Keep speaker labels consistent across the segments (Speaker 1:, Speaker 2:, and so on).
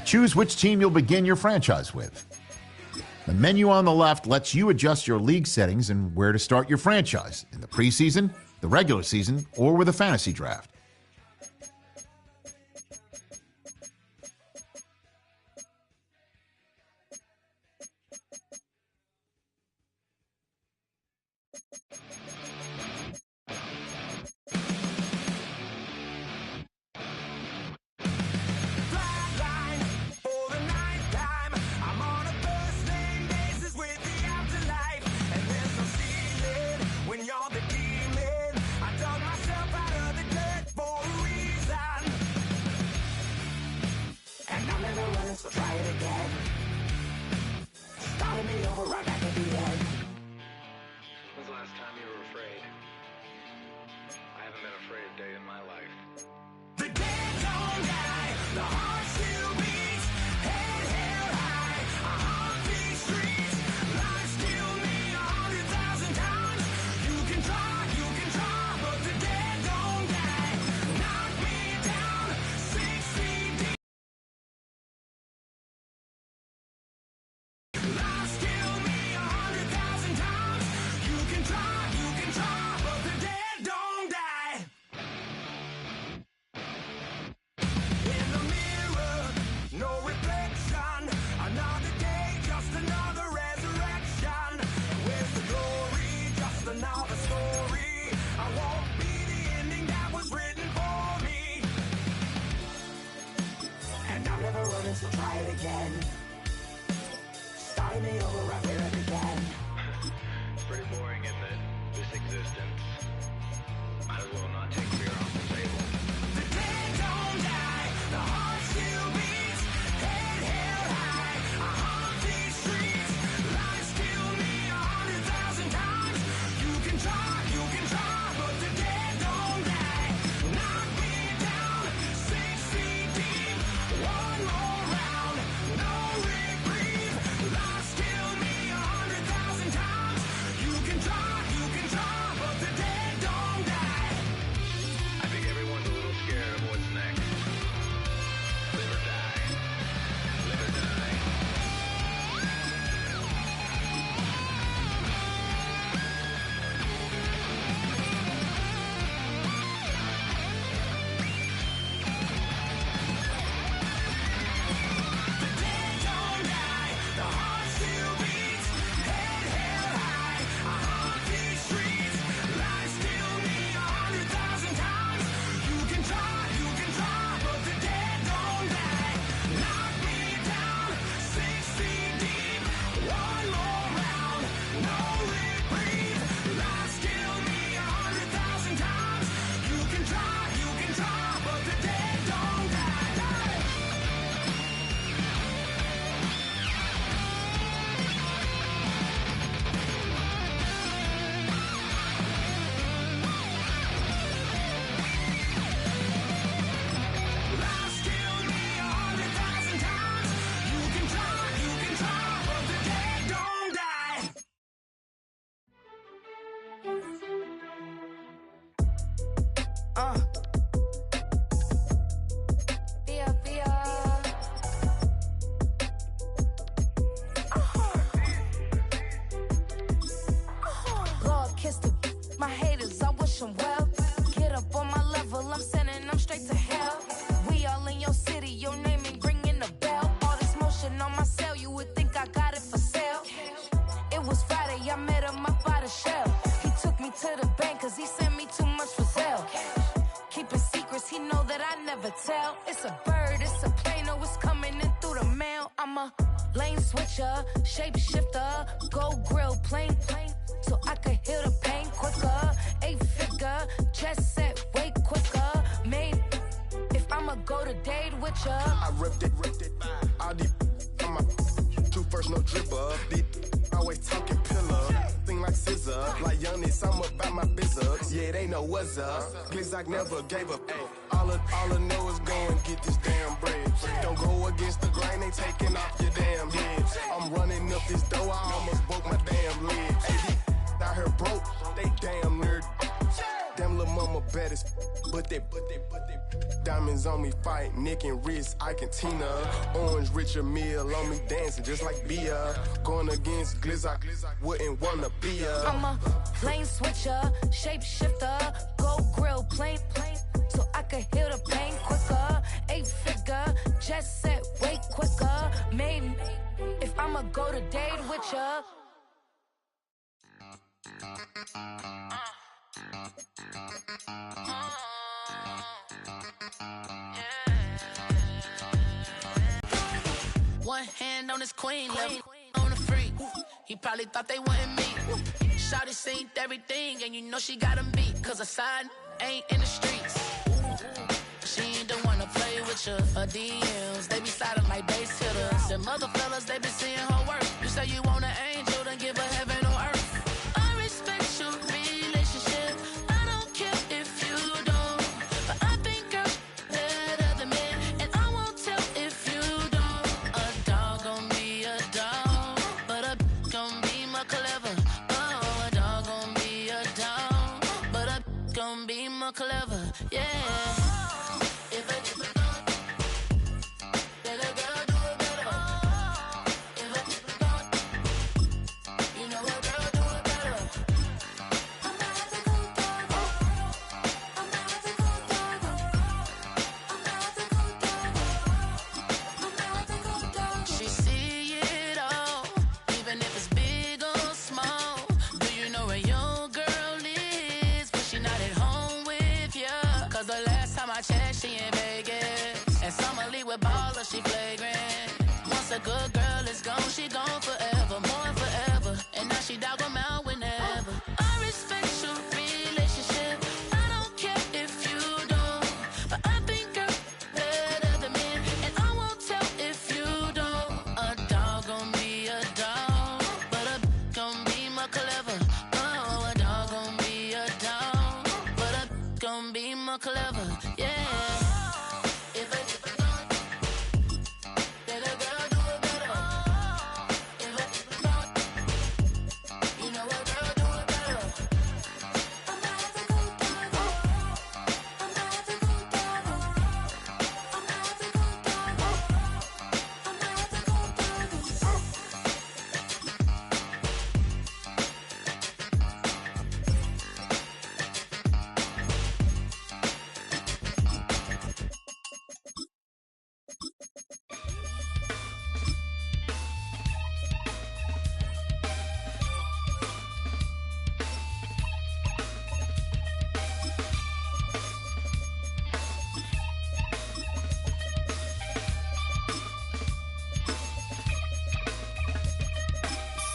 Speaker 1: Choose which team you'll begin your franchise with. The menu on the left lets you adjust your league settings and where to start your franchise in the preseason, the regular season, or with a fantasy draft.
Speaker 2: So try it again. Starting me over right back at the end.
Speaker 3: When's the last time you were afraid? I haven't been afraid a day in my life.
Speaker 2: The dead don't die, the heart still beats, head held high, I haunt these streets, life still me 100,000 times. You can try, but the dead don't die. Knock me down 6 feet deep. Life still me 100,000 times. You can try, but the dead don't die. In the mirror, no reflection. Another day, just another resurrection. Where's the glory? Just another story. I won't be the ending that was written for me. And I'm never running, so try it again. Starting me over right where I began.
Speaker 3: It's pretty boring, isn't it? This existence. Might as well not take fear off the table.
Speaker 2: The dead don't die, the heart still beats, head held high, I haunt these streets, life still me 100,000 times. You can try, but the dead don't die. Knock me down 6 feet deep, one more round, no reprieve. Life still me 100,000 times. You can try, but the dead don't die.
Speaker 3: I think everyone's a little scared of what's next. Live or die. Live or die.
Speaker 2: The dead don't die, the heart still beats, head held high, I haunt these streets, life still me 100,000 times. You can try, but the dead don't die. Knock me down 6 feet deep, one more round, no reprieve. Life still me 100,000 times. You can try, but the dead don't die. Life still me 100,000 times. You can try, but the dead don't die.
Speaker 4: Lord, kiss my haters, I wish them well. Get up on my level, I'm sending them straight to hell. We all in your city, your name ain't ringing the bell. All this motion on my cell, you would think I got it for sale. It was Friday, I met him up by the shell. He took me to the bank, cause he sent me too much for sale. Keeping secrets, he know that I never tell. It's a bird, it's a plane, oh, it's coming in through the mail. I'm a lane switcher, shapeshifter, go grill, plane, so I could heal the pain quicker. 8-figure, jet set, way quicker. Made, if I'ma go to date with ya.
Speaker 5: I ripped it. All these on my true first, no dripper. These always talking pillar. Thing like scissor. Like Giannis, I'm about my business. Yeah, they know what's up. Glizzock never gave up. All I know is go and get this damn bread. Don't go against the grain, they taking off your damn head. I'm running up this door, I almost broke my damn leg. Hey, out here broke, they damn nerd. Damn little mama bad as Diamonds on me, fight Nick and wrist, I can Tina. Orange Richard Mill on me dancing just like Bia. Going against Glizzy, wouldn't wanna be a.
Speaker 4: I'm a lane switcher, shapeshifter, go grill, plain, so I can heal the pain quicker. 8-figure, jet set, way quicker. Maybe if I'ma go to date with ya.
Speaker 6: One hand on his queen, left on the freak. He probably thought they wanted me. Shawty seen everything, and you know she got him beat. Cause her side ain't in the streets. She ain't the one to play with you. Her DMs, they be sliding like base hitters. Them other fellas, they be seeing her work. You say you want an angel, then give her heaven on earth. I respect your relationship. I don't care if you don't. But I think girl better than men. And I won't tell if you don't. A dog gon' be a dog. But a gon' be more clever. Oh, a dog gon' be a dog. But a gon' be more clever. Yeah. If a then a girl do it better. If a you know a girl do it better. I'm not the good dog. I'm not the good dog. I'm not the good dog. I'm not the good dog. She see it all, even if it's big or small. Do you know where your girl is? But she not at home with ya. Cause the last time I checked, she in Vegas. And Summer Lee with baller, she flagrant. Once a good girl is gone, she gone forever, more forever. And now she dog 'em out whenever. I respect your relationship. I don't care if you don't. But I think girl better than men. And I won't tell if you don't. A dog gon' be a dog. But a gon' be more clever. Oh, a dog gon' be a dog. But a gon' be more clever. Yeah. If a then a girl do it better. If a you know a girl do it better. I'm not the good dog. I'm not the good dog. I'm not the good dog. I'm not the good dog.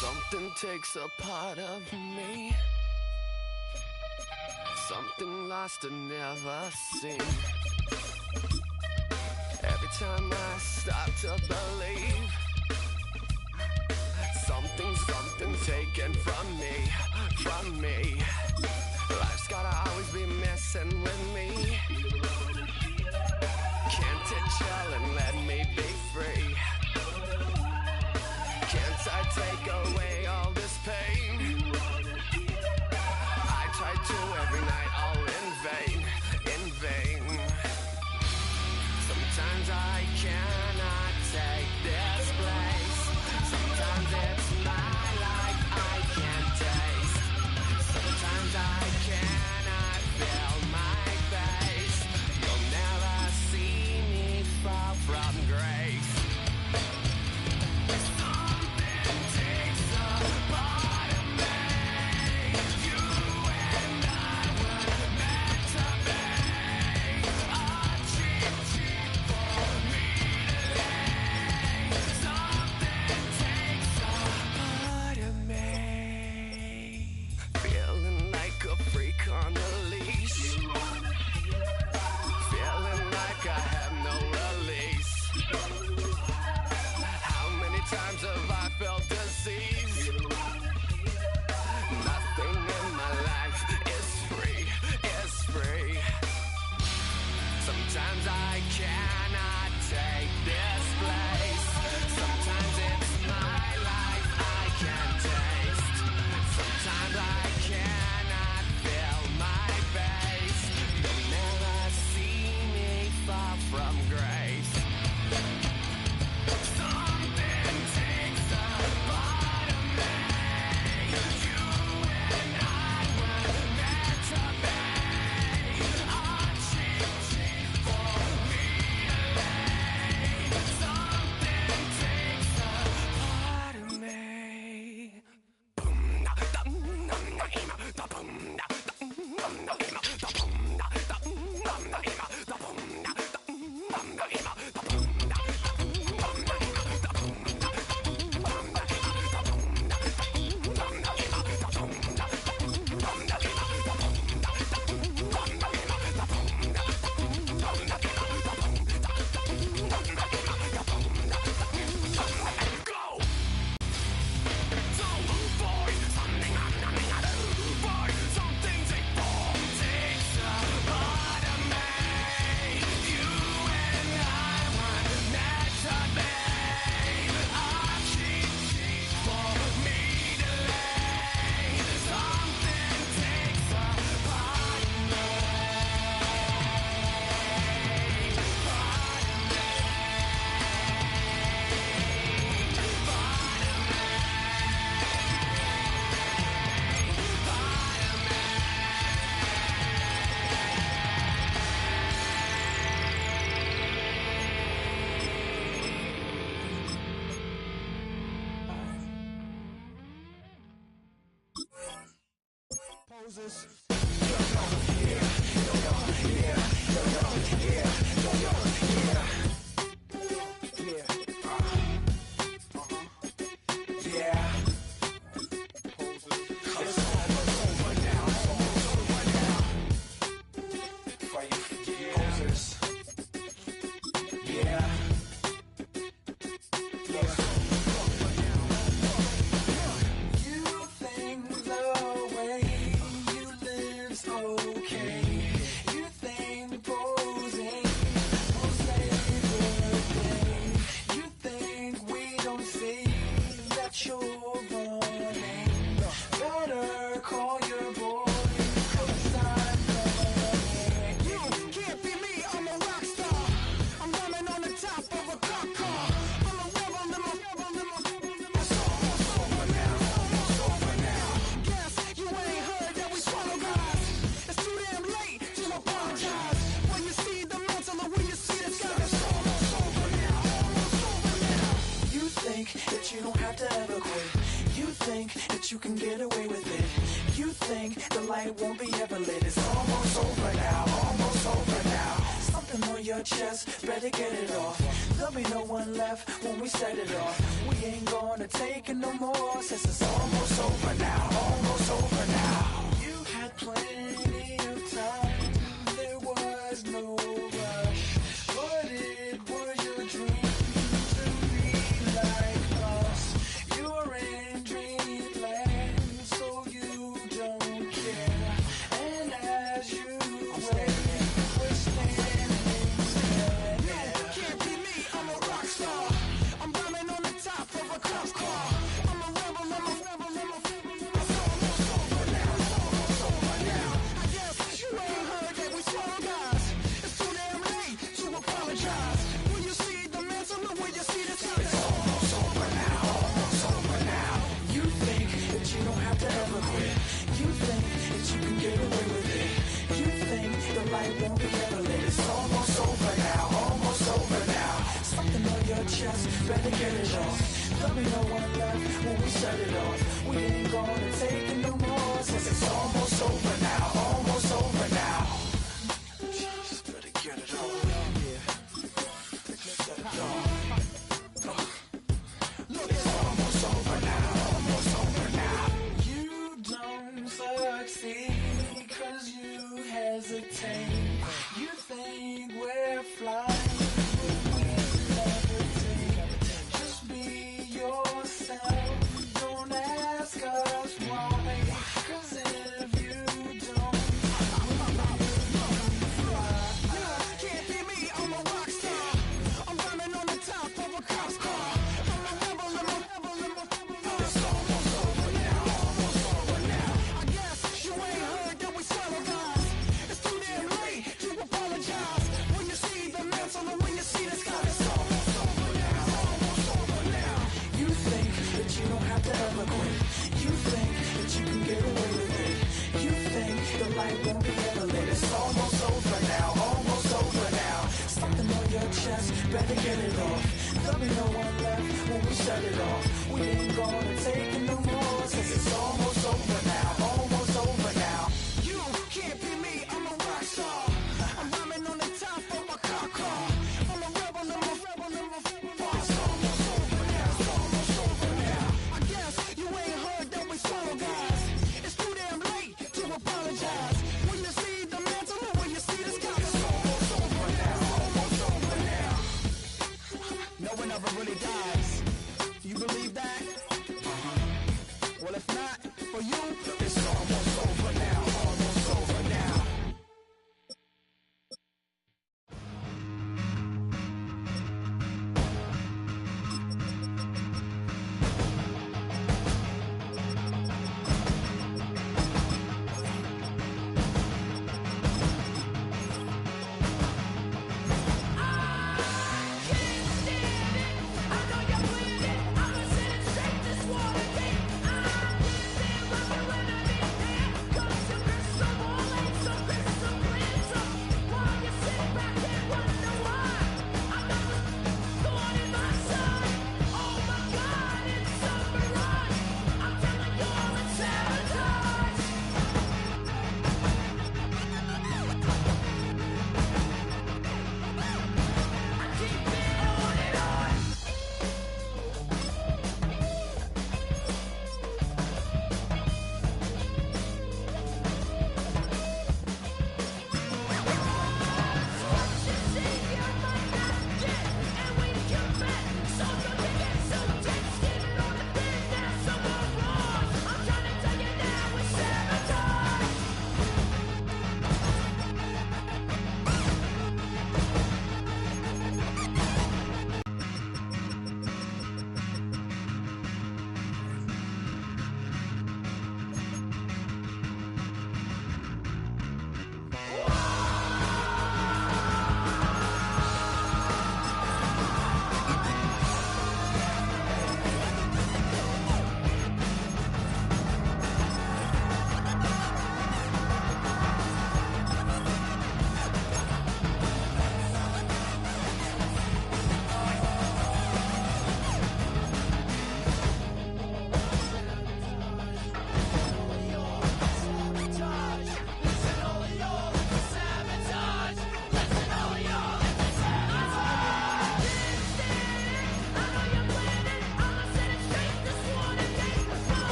Speaker 5: Something takes a part of me. Something lost and never seen. Every time I start to believe, something taken from me. Life's gotta always be messing with me. Can't it chill and let me be free? Can't I take away all this pain? I try to every night, all in vain. Sometimes I cannot take this place. Sometimes it's my life I can't taste. Sometimes I cannot feel my face. You'll never see me fall from grace. Something takes a part of
Speaker 2: some grace. Something takes a part of me. You and I were meant to be. A cheat for me to lay. Something takes a part of me.
Speaker 7: You can get away with it. You think the light won't be ever lit. It's almost over now, almost over now. Something on your chest, better get it off. There'll be no one left when we set it off. We ain't gonna take it no more, since it's almost over now, almost over now. You had plenty of time, there was no rush. But it was your dream to be like us. You're in dreamland, so you don't care. And as you wait, we're standing there.
Speaker 2: No, can't be me, I'm a rock star. I'm rhyming on the top of a cop car. I'm a rebel, I'm a rebel, I'm a It's almost over now, almost over now. I guess you ain't heard that we swallow guys. It's too damn late to apologize. When you see the mantle, look when you see the time.
Speaker 7: It's almost over now, almost over now. You think that you don't have to ever quit. You think that you can get away with it. You think the light won't be ever lit. It's almost over now, almost over now. Something on your chest, better get it off. There'll be no one left when we set it off. We ain't gonna take it no more, since it's almost over now, almost over now. Just better get it off. Set it off. Look, it's almost over now, almost over now. You don't succeed 'cause you hesitate. You think we're flying, but we levitate. Just be yourself, don't ask us why. 'Cause if you don't,
Speaker 2: Can't be me, I'm a rock star. I'm rhyming on the top of a cop's car. I'm a rebel, I'm a rebel, I'm a
Speaker 7: it's almost over now, almost over now.
Speaker 2: I guess you ain't heard that we swallow guys. It's too damn late
Speaker 7: it off. There'll be no one left when we shut it off. We ain't gonna take it no more, 'cause it's almost over now, almost over now.
Speaker 2: You can't be me, I'm a rock star. I'm rhyming on the top of my car. I'm a rebel, number four. It's almost over now, it's almost over now. I guess you ain't heard that we solo guys. It's too damn late to apologize. When you see the mantle, when you see the sky, it's almost over now, almost over now.
Speaker 7: No one ever really dies. You believe that? Well, if not, for you, it's almost over now, almost over now.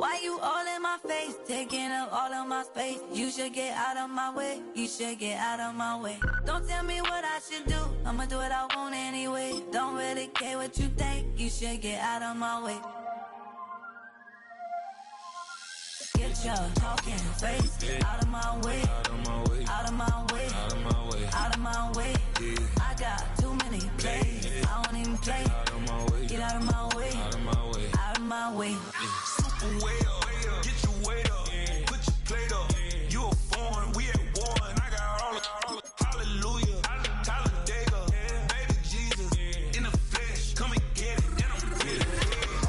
Speaker 6: Why you all in my face, taking up all of my space? You should get out of my way, you should get out of my way. Don't tell me what I should do, I'ma do what I want anyway. Don't really care what you think, you should get out of my way. Get your talking face out of my way, out of my way, out of my way, out of my way, out of my way. I got too many plays, I don't even play. Get out of my way, out of my way, out of my way.
Speaker 2: Super way up, get your weight up, put your plate up. You a foreign, we at war, and I got all of hallelujah, Talladega, baby Jesus, in the flesh, come and get it, and I'm with it.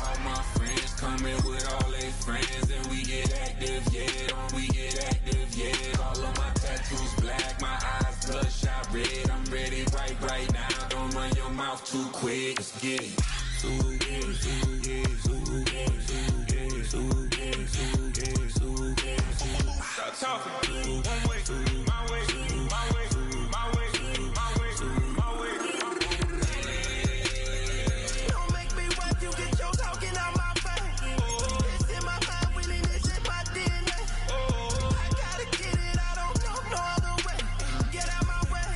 Speaker 8: All my friends coming with all their friends, and we get active, yeah, don't we get active, yeah. All of my tattoos black, my eyes bloodshot red. I'm ready right now, don't run your mouth too quick, let's get it.
Speaker 2: Stop talking, one way, my way, my way, my way, my way, my way. Don't make me watch you get your talking out my face. It's in my mind, really, this is my DNA. I gotta get it, I don't know no other way. Get out my way.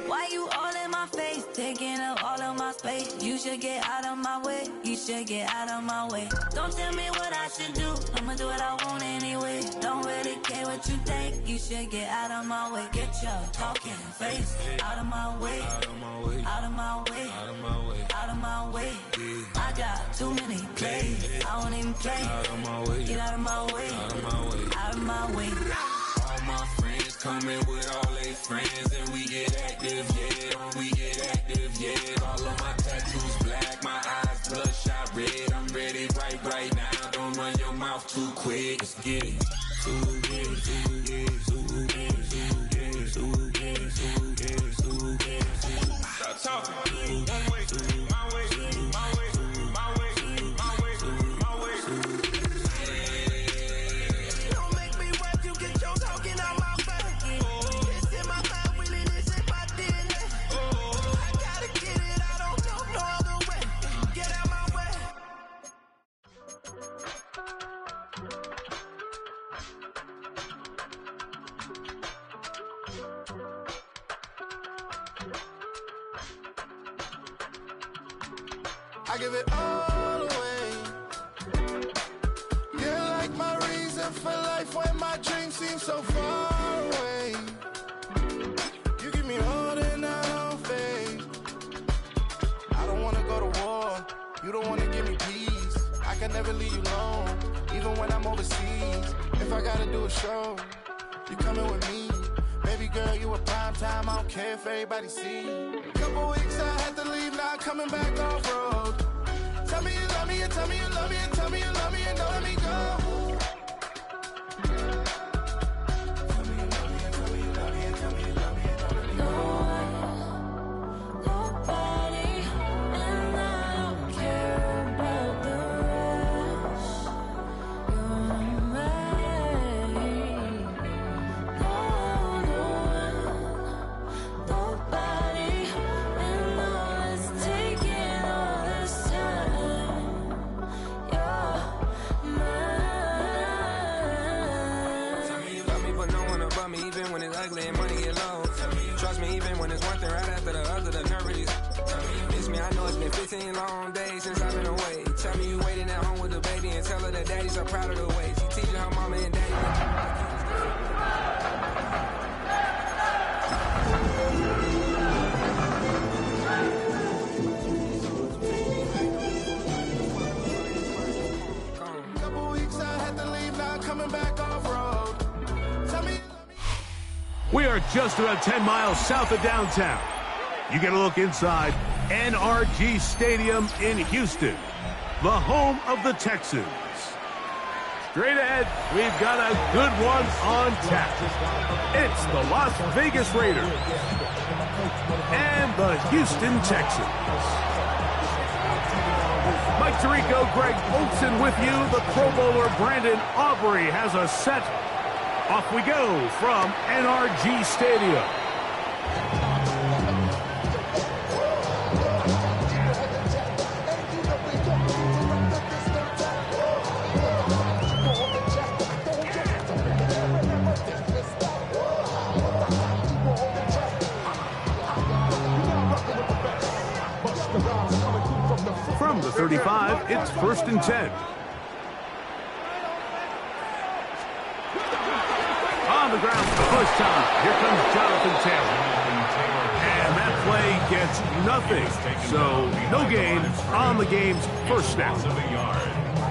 Speaker 6: Why you all in my face, taking up all of my space? You should get out of my way, you should get out of my way. Don't tell me what I should do, I'ma do what I want anyway. Don't really care what you think, you should get out of my way. Get your talking face out of my way, out of my way, out of my way, out of my way, out of my way. I got Too many plays, I won't even play.
Speaker 8: Out of my way.
Speaker 6: Get out of my way,
Speaker 8: Out of my way.
Speaker 6: out of my way.
Speaker 8: All my friends coming with all their friends, and we get active, yeah. We get active, yeah. All of my tattoos black, my eyes bloodshot red. I'm ready right now. Don't run your mouth too quick. Let's get it. Stop talking. One way, my way, my way, my way, my way, my way.
Speaker 2: Don't make me rap, you get your talking out my face. It's in my mind, really, this in my DNA. I gotta get it, I don't know no other way. Get out my way. I give it all away. You're like my reason for life when my dreams seem so far away. You give me all that I don't fade. I don't wanna go to war. You don't wanna give me peace. I can never leave you alone, even when I'm overseas. If I gotta do a show, you coming with me. Baby girl, you a prime time. I don't care if everybody see. Couple weeks I had to leave, now I'm coming back off road. Tell me you love me and tell me you love me and tell me you love me and don't let me go. Tell me you love me and tell me you love me and tell me you love me and don't let me go.
Speaker 6: Nobody, and I don't care about the rest. You're mine. Nobody, and all it's taking all this time. You're mine.
Speaker 9: Tell me you love me, but no one above me, even when it's ugly and money get low. Trust me, even when it's one thing right after the other, the nerve is. Miss me, I know it's been 15 long days since I've been away. Tell me you waiting at home with the baby and tell her that daddy's so proud of the way she teaching her mama and daddy.
Speaker 2: Couple weeks I had to leave, now I'm coming back off road. Tell me you love me.
Speaker 10: We are just about 10 miles south of downtown. You get a look inside NRG Stadium in Houston, the home of the Texans. Straight ahead, we've got a good one on tap. It's the Las Vegas Raiders and the Houston Texans. Mike Tirico, Greg Olson with you. The Pro Bowler Brandon Aubrey has a set. Off we go from NRG Stadium. From the 35, it's 1st and 10. On the ground for the first time, here comes Jonathan Taylor. And that play gets nothing. So, no gain on the game's first snap.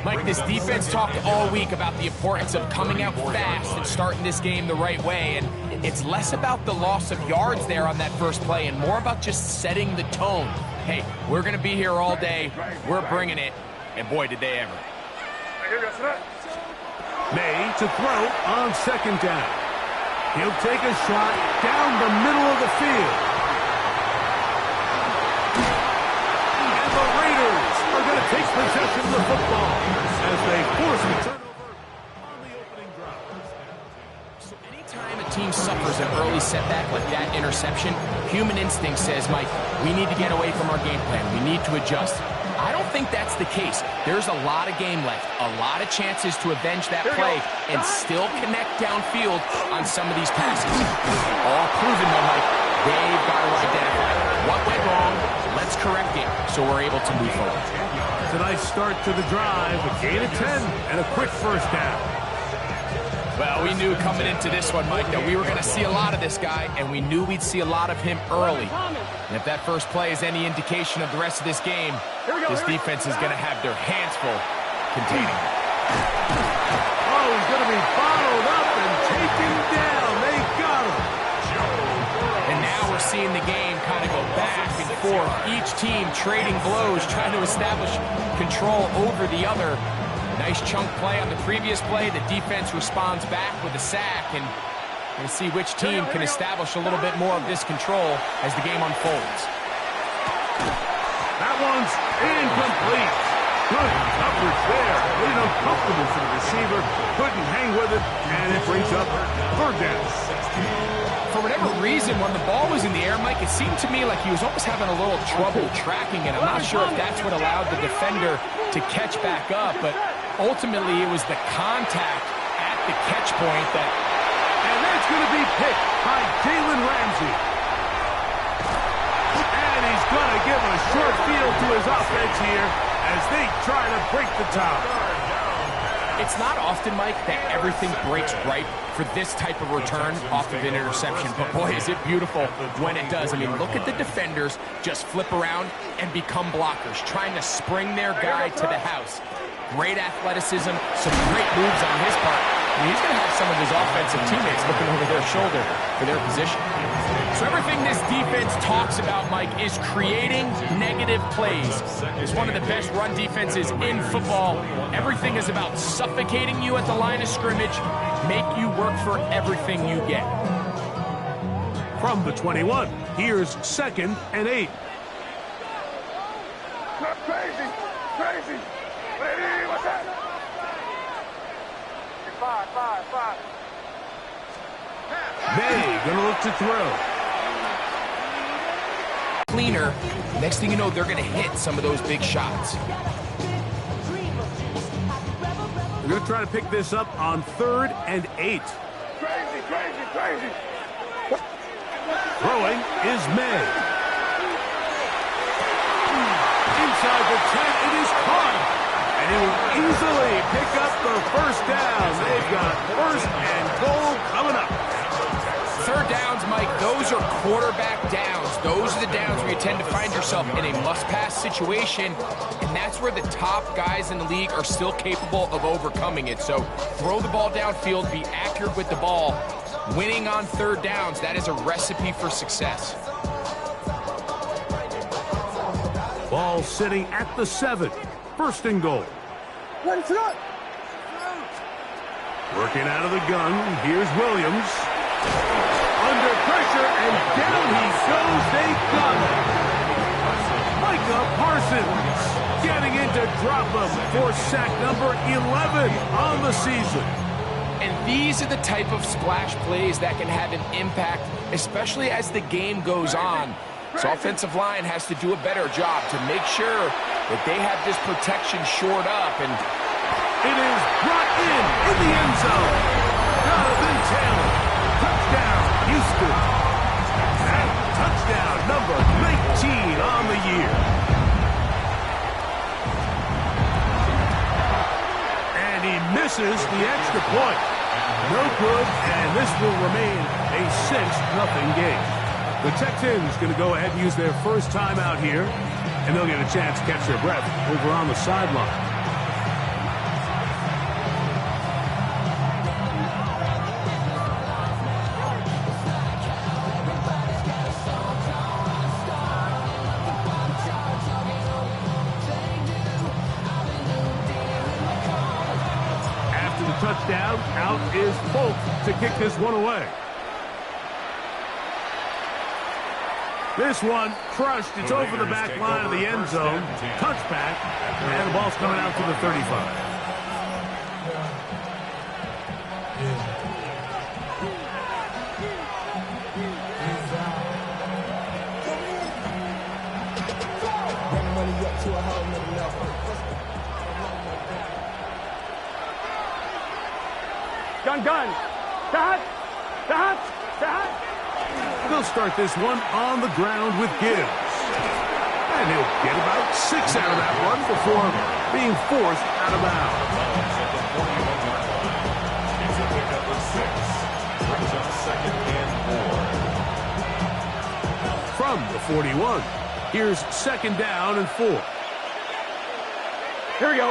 Speaker 11: Mike, this defense talked all week about the importance of coming out fast and starting this game the right way. And it's less about the loss of yards there on that first play and more about just setting the tone. Hey, we're going to be here all day. We're bringing it. And boy, did they ever.
Speaker 10: May to throw on 2nd down. He'll take a shot down the middle of the field. And the Raiders are going to take possession of the football as they force the turnover on the opening drive.
Speaker 11: So anytime a team suffers an early setback like that interception, human instinct says, Mike, we need to get away from our game plan. We need to adjust. I don't think that's the case. There's a lot of game left, a lot of chances to avenge that play and still connect downfield on some of these passes. All proven though, Mike, they've got to identify what went wrong, let's correct it so we're able to move forward.
Speaker 10: It's a nice start to the drive, a gain of 10 and a quick first down.
Speaker 11: Well, we knew coming into this one, Mike, that we were going to see a lot of this guy, and we knew we'd see a lot of him early. And if that first play is any indication of the rest of this game, this defense is going to have their hands full containing him.
Speaker 10: Oh, he's going to be followed up and taken down. They got him.
Speaker 11: And now we're seeing the game kind of go back and forth. Each team trading blows, trying to establish control over the other. Nice chunk play on the previous play. The defense responds back with a sack, and we'll see which team can establish a little bit more of this control as the game unfolds.
Speaker 10: That one's incomplete. Good coverage there. A little uncomfortable for the receiver. Couldn't hang with it, and it brings up third down.
Speaker 11: For whatever reason, when the ball was in the air, Mike, it seemed to me like he was almost having a little trouble tracking it. I'm not sure if that's what allowed the defender to catch back up, but ultimately it was the contact at the catch point that...
Speaker 10: And that's going to be picked by Jalen Ramsey. And he's going to give a short field to his offense here as they try to break the top.
Speaker 11: It's not often, Mike, that everything breaks right for this type of return off of an interception. But boy, is it beautiful when it does. I mean, look at the defenders just flip around and become blockers, trying to spring their guy to the house. Great athleticism, some great moves on his part. I mean, he's going to have some of his offensive teammates looking over their shoulder for their position. So everything this defense talks about, Mike, is creating negative plays. It's one of the best run defenses in football. Everything is about suffocating you at the line of scrimmage, make you work for everything you get.
Speaker 10: From the 21, here's 2nd and 8.
Speaker 3: Crazy! Crazy! Hey, what's that? 5.
Speaker 10: May gonna look to throw.
Speaker 11: Cleaner, next thing you know, they're going to hit some of those big shots.
Speaker 10: We're gonna try to pick this up on 3rd and 8.
Speaker 3: Crazy!
Speaker 10: Throwing is May. Inside the 10, it is caught. And he will easily pick up the first down. They've got 1st and goal coming up.
Speaker 11: 3rd downs, Mike, those are quarterback downs. Those are the downs where you tend to find yourself in a must-pass situation, and that's where the top guys in the league are still capable of overcoming it. So throw the ball downfield, be accurate with the ball. Winning on 3rd downs, that is a recipe for success.
Speaker 10: Ball sitting at the 7. 1st and goal.
Speaker 3: Ready to go!
Speaker 10: Working out of the gun, here's Williams. Under pressure, and down he goes. They got him. Micah Parsons getting in to drop him for sack number 11 on the season.
Speaker 11: And these are the type of splash plays that can have an impact, especially as the game goes on. So offensive line has to do a better job to make sure that they have this protection shored up. And
Speaker 10: it is brought in the end zone. Jonathan Taylor. Touchdown, Houston. And touchdown number 19 on the year. And he misses the extra point. No good, and this will remain a 6-0 game. The Texans going to go ahead and use their first timeout here, and they'll get a chance to catch their breath over on the sideline. After the touchdown, out is Folk to kick this one away. This one crushed. It's over the back line of the end zone. Touchback. And the ball's coming out to the 35.
Speaker 3: Gun! Dot!
Speaker 10: They'll start this one on the ground with Gibbs. And he'll get about 6 out of that one before being forced out of bounds. from the 41. Here's second down and 4.
Speaker 12: Here we go.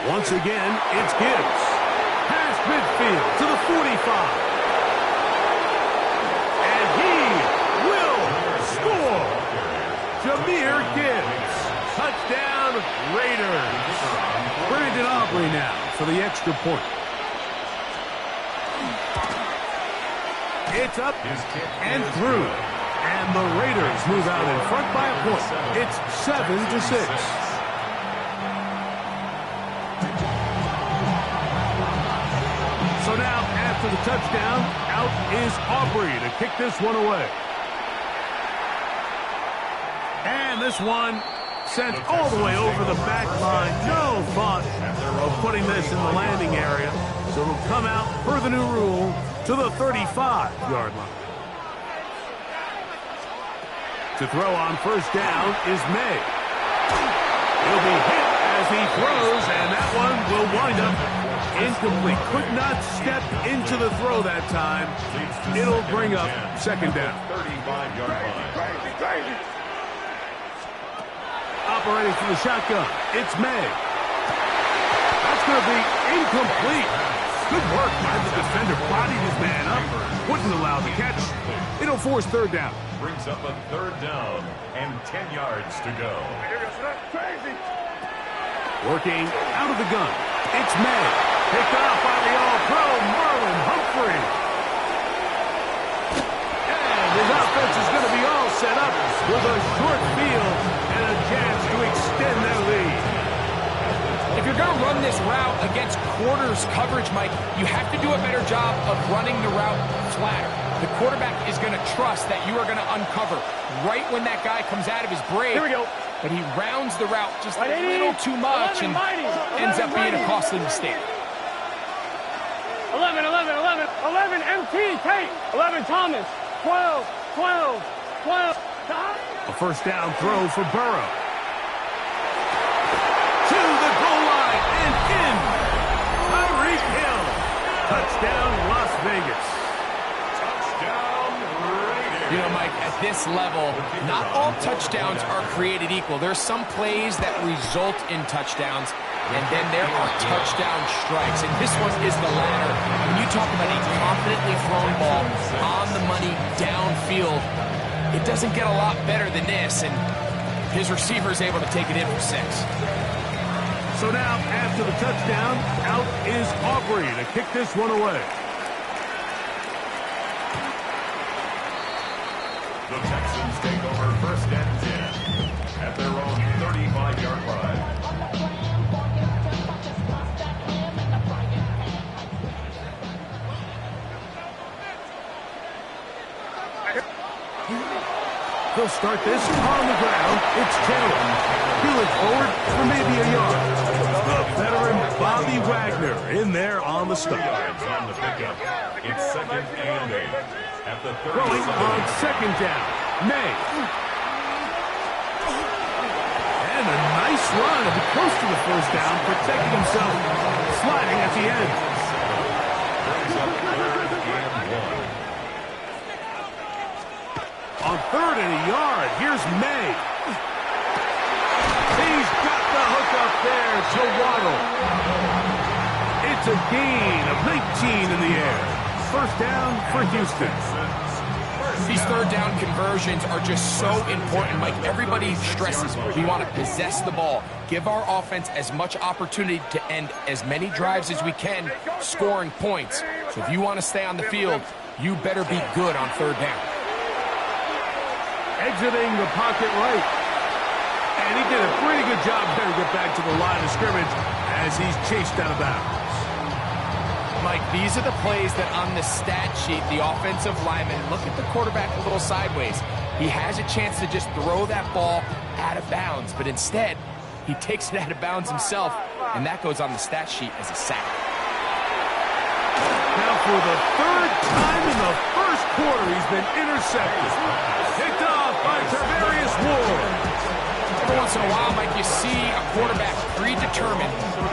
Speaker 10: Once again, it's Gibbs. Past midfield to the 45. And he will score. Jahmyr Gibbs. Touchdown, Raiders. Brandon Aubrey now for the extra point. It's up and through. And the Raiders move out in front by a point. It's 7-6. So now, after the touchdown, out is Aubrey to kick this one away. And this one sent all the way over the back line. No thought of putting this in the landing area. So it'll come out, per the new rule, to the 35-yard line. To throw on first down is May. He'll be hit as he throws, and that one will wind up incomplete. Could not step into the throw that time. It'll bring up second down.
Speaker 3: 35-yard line.
Speaker 10: Operating from the shotgun, it's May. That's going to be incomplete. Good work by the defender. Bodied his man up. Wouldn't allow the catch. It'll force third down.
Speaker 3: Brings up a third down and 10 yards to go.
Speaker 10: Working out of the gun, it's May. Picked off by the All-Pro Marlon Humphrey. And his offense is going to be all set up with a short field and a chance to extend their lead.
Speaker 11: If you're going to run this route against quarters coverage, Mike, you have to do a better job of running the route flatter. The quarterback is going to trust that you are going to uncover right when that guy comes out of his break.
Speaker 12: Here we go.
Speaker 11: But he rounds the route just a little too much and ends up being a costly mistake.
Speaker 12: 11, MT, Tate. 11, Thomas. 12, 12.
Speaker 10: A first down throw for Burrow. To the goal line and in. Tyreek Hill. Touchdown, Las Vegas.
Speaker 11: You know, Mike, at this level, not all touchdowns are created equal. There's some plays that result in touchdowns, and then there are touchdown strikes. And this one is the latter. When you talk about a confidently thrown ball on the money downfield, it doesn't get a lot better than this, and his receiver is able to take it in for 6.
Speaker 10: So now, after the touchdown, out is Aubrey to kick this one away.
Speaker 3: The Texans take over first and 10 at their own 35-yard line.
Speaker 10: He'll start this on the ground. It's Taylor. Peeling forward for maybe a yard. The veteran Bobby Wagner in there on the stop.
Speaker 3: Yards on the pickup. It's second and 8 at the 37.
Speaker 10: Throwing on second down. May. And a nice run to be close to the first down, protecting himself, sliding at the end.
Speaker 3: Brings up third and 1.
Speaker 10: On third and a yard, here's May. He's got the hook up there to Waddle. It's a gain of 19 in the air. First down for Houston.
Speaker 11: These third down conversions are just so important, Mike. Everybody stresses we want to possess the ball, give our offense as much opportunity to end as many drives as we can, scoring points. So if you want to stay on the field, you better be good on third down.
Speaker 10: Exiting the pocket right. And he did a pretty good job there to get back to the line of scrimmage as he's chased out of bounds.
Speaker 11: Mike, these are the plays that on the stat sheet, the offensive lineman, look at the quarterback a little sideways. He has a chance to just throw that ball out of bounds, but instead, he takes it out of bounds himself, and that goes on the stat sheet as a sack.
Speaker 10: Now for the third time in the first quarter, he's been intercepted. Picked off by Tarvarius Ward.
Speaker 11: Every once in a while, Mike, you see a quarterback predetermined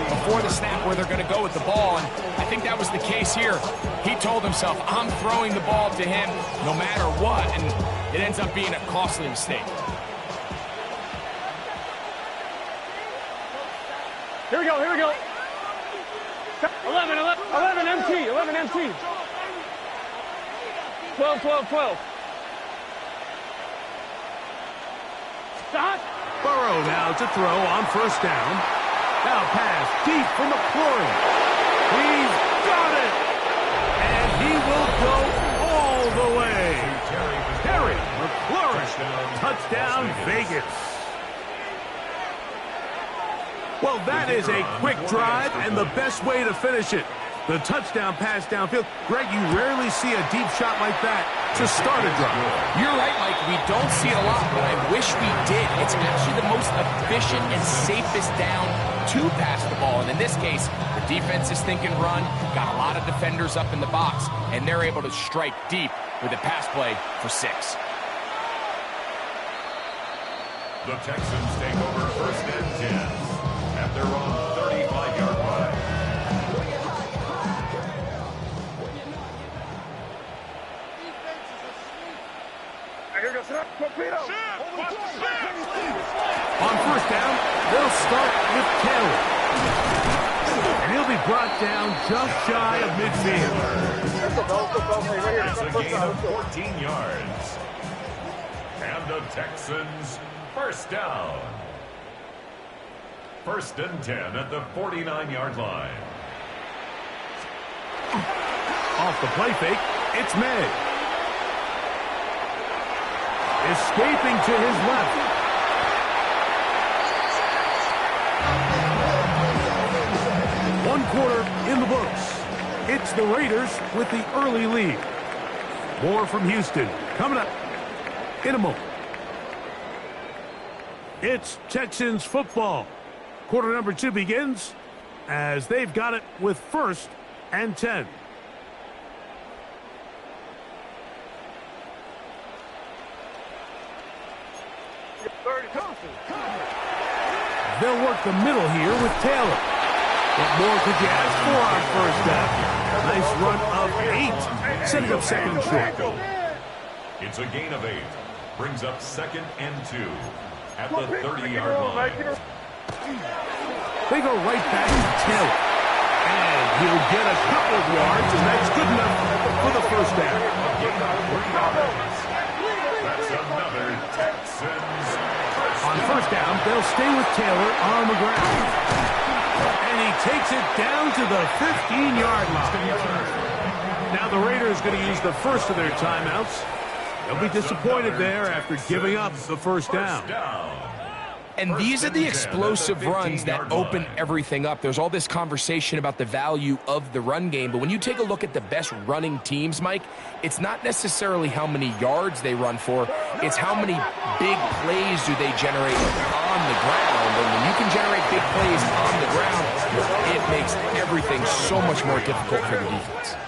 Speaker 11: before the snap where they're going to go with the ball, and I think that was the case here. He told himself, I'm throwing the ball to him no matter what, and it ends up being a costly mistake.
Speaker 12: Here we go, here we go. 11 MT, 11 MT. 12. Stop.
Speaker 10: Burrow now to throw on first down. Now pass deep for McLaurin. He's got it. And he will go all the way. Terry McLaurin. Touchdown Vegas. Well, that is a quick drive and the best way to finish it. The touchdown pass downfield. Greg, you rarely see a deep shot like that to start a drive.
Speaker 11: You're right, Mike. We don't see it a lot, but I wish we did. It's actually the most efficient and safest down to pass the ball. And in this case, the defense is thinking run, got a lot of defenders up in the box, and they're able to strike deep with a pass play for 6.
Speaker 13: The Texans take over first and 10 at their own 35-yard line.
Speaker 10: On first down, they'll start with Taylor. And he'll be brought down just shy of midfield.
Speaker 13: It's a gain of 14 yards. And the Texans first down. First and 10 at the 49-yard line.
Speaker 10: Off the play fake, it's May. Escaping to his left. One quarter in the books. It's the Raiders with the early lead. More from Houston coming up in a moment. It's Texans football. Quarter number 2 begins as they've got it with first and 10. They'll work the middle here with Taylor. What more could you ask for on first down? Nice run of 8, setting up second and short.
Speaker 13: It's a gain of 8. Brings up second and 2 at the 30-yard line.
Speaker 10: They go right back to Taylor. And he'll get a couple of yards, and that's good enough for the first down.
Speaker 13: A gain of 3 yards. That's another Texans.
Speaker 10: On first down, they'll stay with Taylor on the ground. And he takes it down to the 15-yard line. Now the Raiders going to use the first of their timeouts. They'll be disappointed there after giving up the first down.
Speaker 11: And these are the explosive runs that open everything up. There's all this conversation about the value of the run game, but when you take a look at the best running teams, Mike, it's not necessarily how many yards they run for, it's how many big plays do they generate on the ground. And when you can generate big plays on the ground, it makes everything so much more difficult for the defense.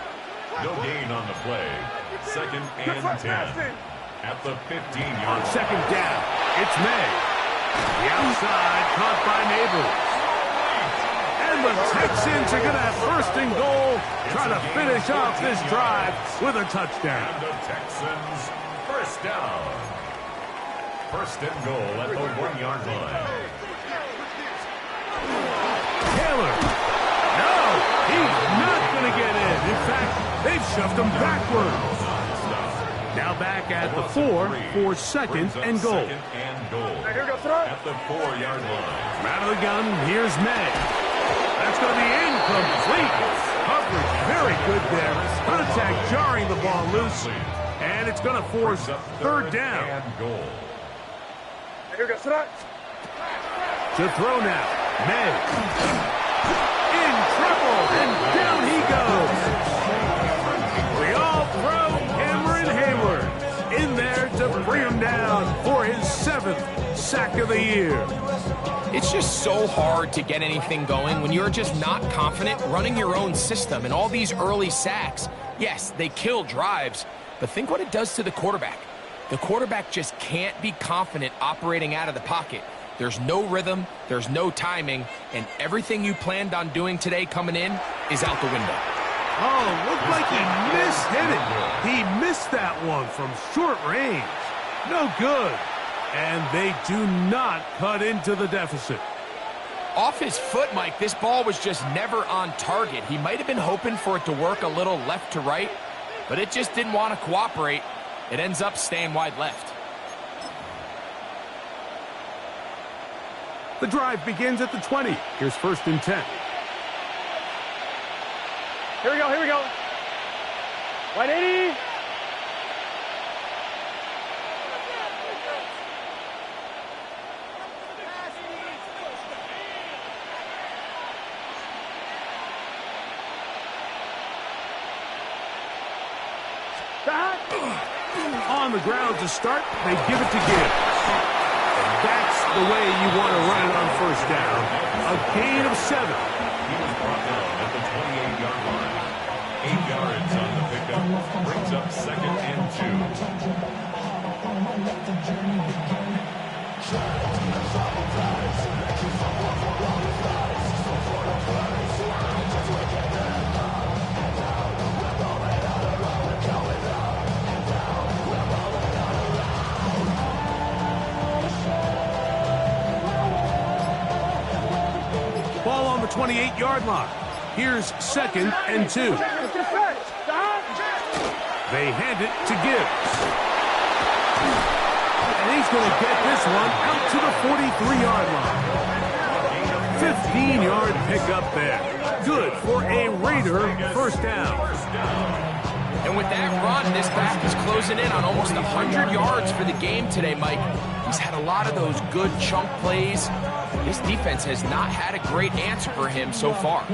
Speaker 13: No gain on the play. Second and 10 at the 15-yard line.
Speaker 10: Second down, it's May. The outside caught by Neighbors. And the Texans are going to have first and goal, trying to finish off this drive with a touchdown.
Speaker 13: And the Texans first down. First and goal at the 1-yard line.
Speaker 10: Taylor. No, he's not going to get in. In fact, they've shoved him backwards. Now back at the 4 for second and goal.
Speaker 13: At the 4-yard line.
Speaker 10: Out of the gun, here's May. That's going to be incomplete. Coverage very good there. Contact jarring the ball loose. And it's going to force third down.
Speaker 13: And goal.
Speaker 10: To throw now. May. In trouble. And down he goes. The all-pro Cameron Hayward in there to bring him down for his 7th sack of the year.
Speaker 11: It's just so hard to get anything going when you're just not confident running your own system. And all these early sacks, yes, they kill drives, but think what it does to the quarterback. The quarterback just can't be confident operating out of the pocket. There's no rhythm, there's no timing, and everything you planned on doing today coming in is out the window.
Speaker 10: Oh, looked like he mishit it. He missed that one from short range. No good. And they do not cut into the deficit.
Speaker 11: Off his foot, Mike, this ball was just never on target. He might have been hoping for it to work a little left to right, but it just didn't want to cooperate. It ends up staying wide left.
Speaker 10: The drive begins at the 20. Here's 1st and 10.
Speaker 12: Here we go, here we go. 180.
Speaker 10: On the ground to start, they give it to Gibbs. And that's the way you want to run it on 1st down. A gain of 7.
Speaker 13: He was brought down at the 28-yard line. 8 yards on the pickup. Brings up 2nd and
Speaker 10: 2. Ball on the 28-yard line. Here's 2nd and 2. They hand it to Gibbs. And he's going to get this one out to the 43-yard line. 15-yard pickup there. Good for a Raider 1st down.
Speaker 11: And with that run, this back is closing in on almost 100 yards for the game today, Mike. He's had a lot of those good chunk plays. This defense has not had a great answer for him so far.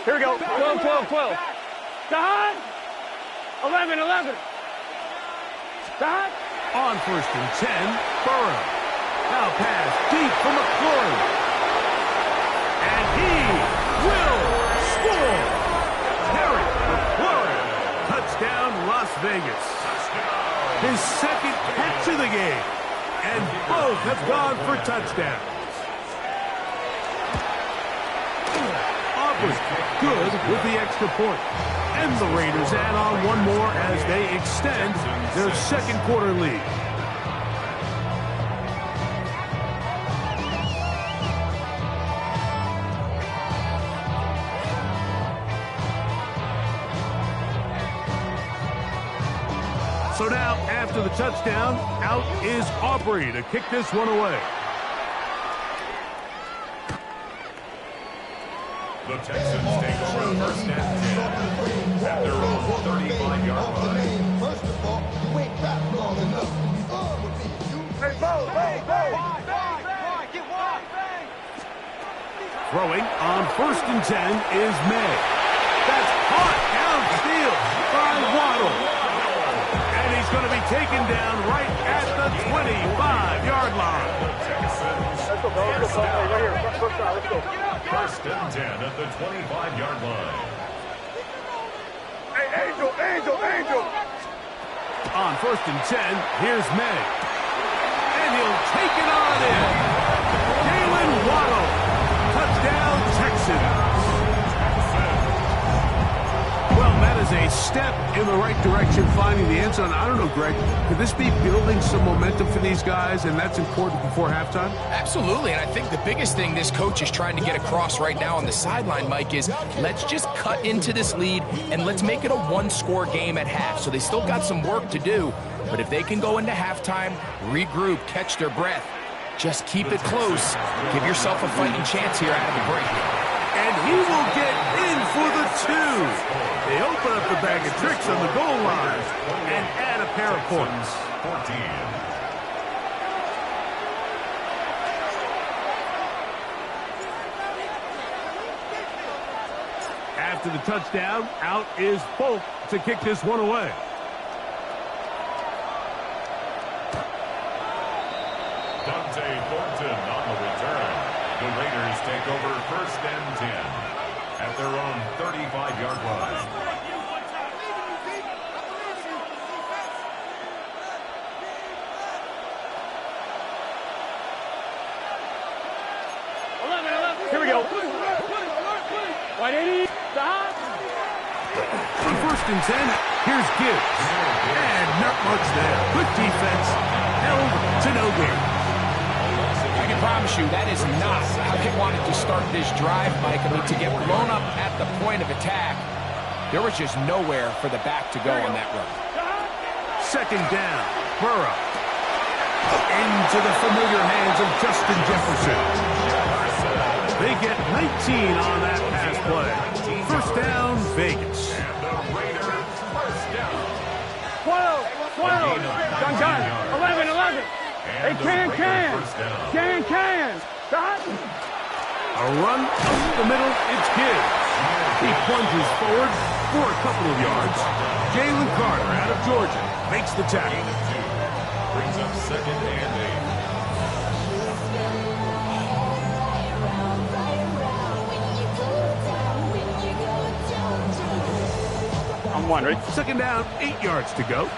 Speaker 12: Here we go. 12, 12, 12. Dahad. 11, 11. Dahad.
Speaker 10: On 1st and 10, Burrow. Now pass deep for McLaurin. And he will score. Terry McLaurin. Touchdown, Las Vegas. His 2nd catch of the game. And both have gone for touchdowns. Was good with the extra point. And the Raiders add on one more as they extend their 2nd quarter lead. So now, after the touchdown, out is Aubrey to kick this one away.
Speaker 13: The Texans take over 1st and 10 at their own 35-yard line.
Speaker 5: First of all, you ain't back long enough.
Speaker 10: Throwing on 1st and 10 is May. That's caught downfield by Waddle. And he's going to be taken down right at the 25-yard line.
Speaker 12: Let's go, bro. Let's go. Hey, right here. Let's go.
Speaker 13: 1st and 10 at the 25-yard line.
Speaker 12: Hey, Angel.
Speaker 10: On 1st and 10, here's May. And he'll take it on in. Jalen Waddle. Touchdown, Texans. Well, that is a step in the right direction, finding the end zone. I don't know, Greg, could this be building some momentum for these guys, and that's important before halftime?
Speaker 11: Absolutely, and I think the biggest thing this coach is trying to get across right now on the sideline, Mike, is let's just cut into this lead and let's make it a one-score game at half. So they still got some work to do, but if they can go into halftime, regroup, catch their breath, just keep it close, give yourself a fighting chance here out of the break.
Speaker 10: And he will get in for the two. They open up the bag of tricks on the goal line and add a pair of points.
Speaker 13: 14.
Speaker 10: After the touchdown, out is Folk to kick this one away.
Speaker 13: Dante Thornton on the return. The Raiders take over 1st and 10 at their own 35-yard line.
Speaker 12: Here we go. White 80. Stop.
Speaker 10: On 1st and 10, here's Gibbs. And not much there. Good defense. Held to no gain.
Speaker 11: I can promise you that is not how they wanted to start this drive, Mike. I mean, to get blown up at the point of attack, there was just nowhere for the back to go on that run.
Speaker 10: 2nd down, Burrow. Into the familiar hands of Justin Jefferson. They get 19 on that pass play. 1st down, Vegas.
Speaker 13: And the Raiders 1st down.
Speaker 12: 12. 12. Done. 11. Hey, can. Stop.
Speaker 10: A run up the middle, it's Gibbs. He plunges forward for a couple of yards. Jalen Carter out of Georgia makes the tackle.
Speaker 13: Brings up 2nd and 8.
Speaker 12: I'm one, ready?
Speaker 10: 2nd down, 8 yards to go.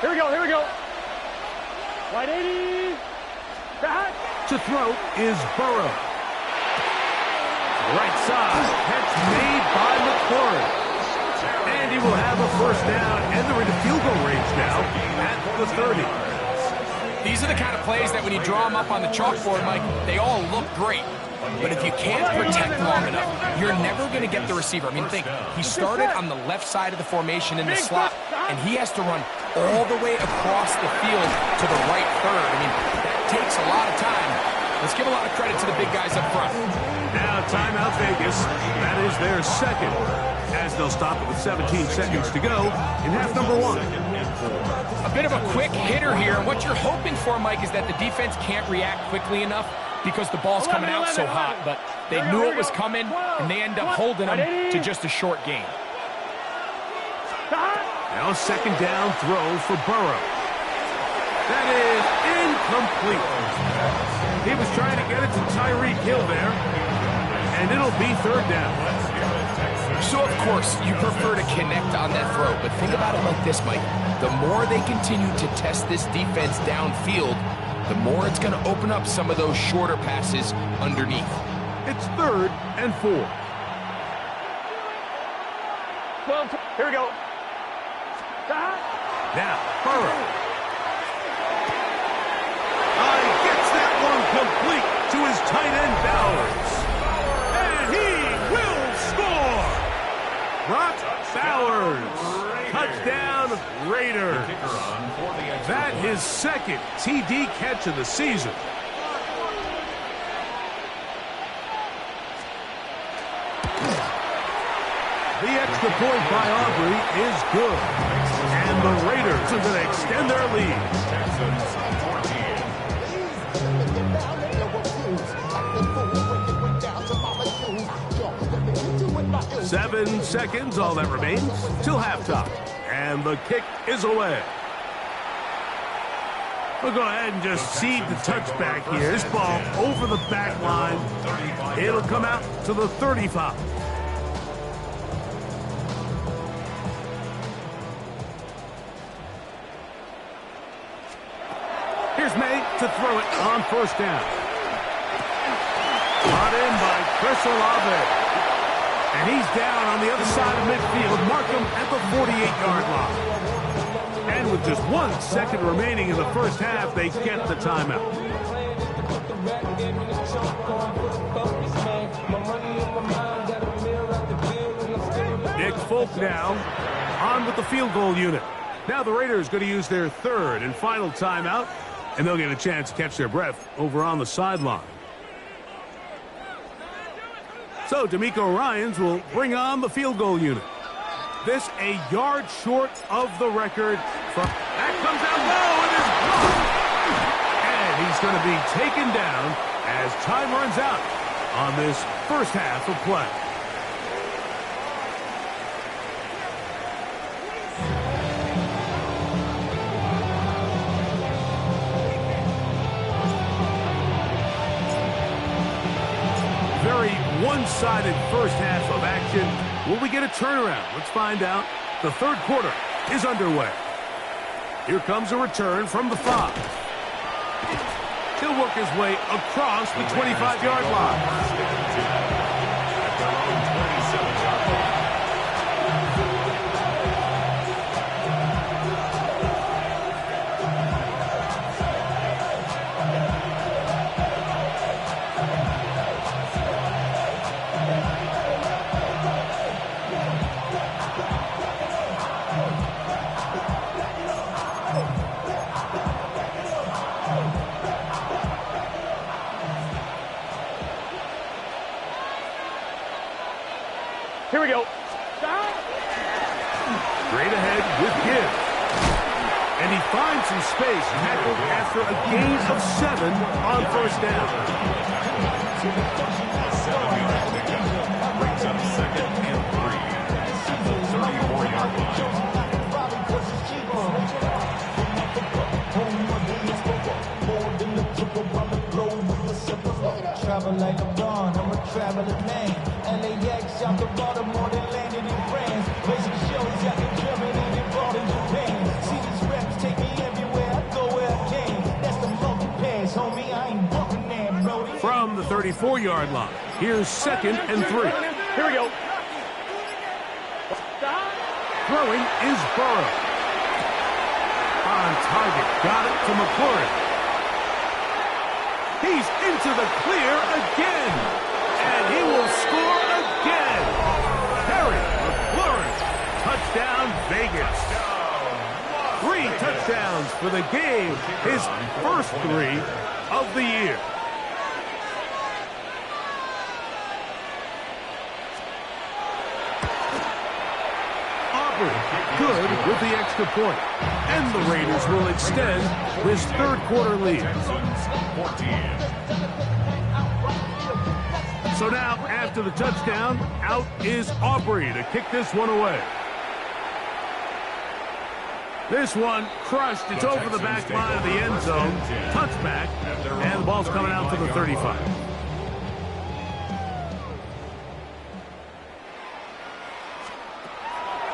Speaker 12: Here we go. White 80. Stop.
Speaker 10: To throw is Burrow. Right side, catch made by McLaurin. And he will have a 1st down, and they're into field goal range now at the 30.
Speaker 11: These are the kind of plays that when you draw them up on the chalkboard, Mike, they all look great. But if you can't protect long enough, you're never going to get the receiver. I mean, think, he started on the left side of the formation in the slot, and he has to run all the way across the field to the right third. I mean, that takes a lot of time. Let's give a lot of credit to the big guys up front.
Speaker 10: Now, timeout Vegas. That is their 2nd, as they'll stop it with 17 seconds to go in half number 1.
Speaker 11: A bit of a quick hitter here. What you're hoping for, Mike, is that the defense can't react quickly enough because the ball's coming out so hot. But they knew it was coming, and they end up holding them to just a short gain.
Speaker 10: Now, 2nd down throw for Burrow. That is incomplete. He was trying to get it to Tyreek Hill there, and it'll be 3rd down.
Speaker 11: So, of course, you prefer to connect on that throw, but think about it like this, Mike. The more they continue to test this defense downfield, the more it's going to open up some of those shorter passes underneath.
Speaker 10: It's 3rd and 4.
Speaker 12: 12. Here we go. Stop.
Speaker 10: Now, Burrow. Gets that one complete to his tight end, Bowers. And he will score! Brock Bowers. Touchdown, Raiders. That his 2nd TD catch of the season. The extra point by Aubrey is good. And the Raiders are going to extend their lead.
Speaker 13: Texans 14.
Speaker 10: 7 seconds, all that remains, till halftime. And the kick is away. We'll go ahead and just seed the touchback here. This ball over the back line. It'll come out to the 35. Here's May to throw it on 1st down. Brought in by Chris Olave. And he's down on the other side of midfield. Mark him at the 48-yard line. And with just 1 second remaining in the 1st half, they get the timeout. Nick Folk now on with the field goal unit. Now the Raiders going to use their 3rd and final timeout, and they'll get a chance to catch their breath over on the sideline. So D'Amico Ryans will bring on the field goal unit. This a yard short of the record. That comes out low and is blocked. And he's going to be taken down as time runs out on this first half of play. Very one-sided first half of action. Will we get a turnaround? Let's find out. The third quarter is underway. Here comes a return from the 5. He'll work his way across the 25-yard line.
Speaker 12: Here we go.
Speaker 10: Straight ahead with Gibbs. And he finds some space, tackled after a gain of 7 on first down.
Speaker 13: Brings up 2nd and 3 at the 34-yard line.
Speaker 14: Travel like I'm gone, I'm a traveling man. LAX out to Baltimore, they landed in France. Basic shows out in Germany, they brought in Japan. See these reps take me everywhere, I go where I can. That's the monkey pass, homie, I ain't walking there, brody.
Speaker 10: From the 34-yard line, here's 2nd and 3.
Speaker 12: Here we go.
Speaker 10: Throwing is Burrow. On target, got it to McLaurin. He's into the clear again, and he will score again. Terry McLaurin, touchdown Vegas. 3 touchdowns for the game, his first 3 of the year. Good with the extra point. And the Raiders will extend this third quarter lead. So now, after the touchdown, out is Aubrey to kick this one away. This one crushed. It's over the back line of the end zone. Touchback. And the ball's coming out to the 35.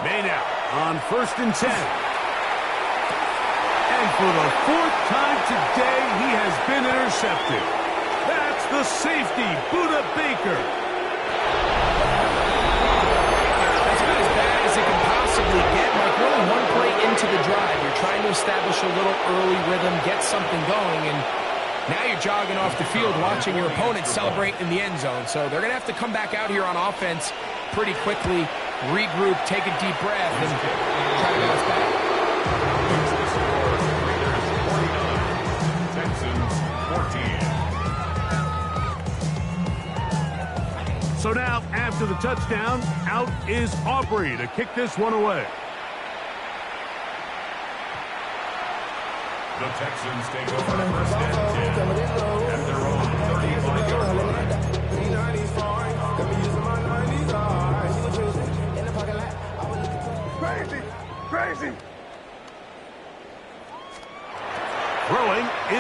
Speaker 10: Made out on 1st and 10. And for the 4th time today, he has been intercepted. That's the safety, Budda Baker.
Speaker 11: That's about as bad as it can possibly get. Like, really one play into the drive, you're trying to establish a little early rhythm, get something going, and now you're jogging off the field watching your opponent celebrate in the end zone. So they're going to have to come back out here on offense pretty quickly, regroup, take a deep breath, and try to bounce back.
Speaker 13: Texans 14.
Speaker 10: So now, after the touchdown, out is Aubrey to kick this one away.
Speaker 13: The Texans take over 1st and 10 at their own 35-yard line.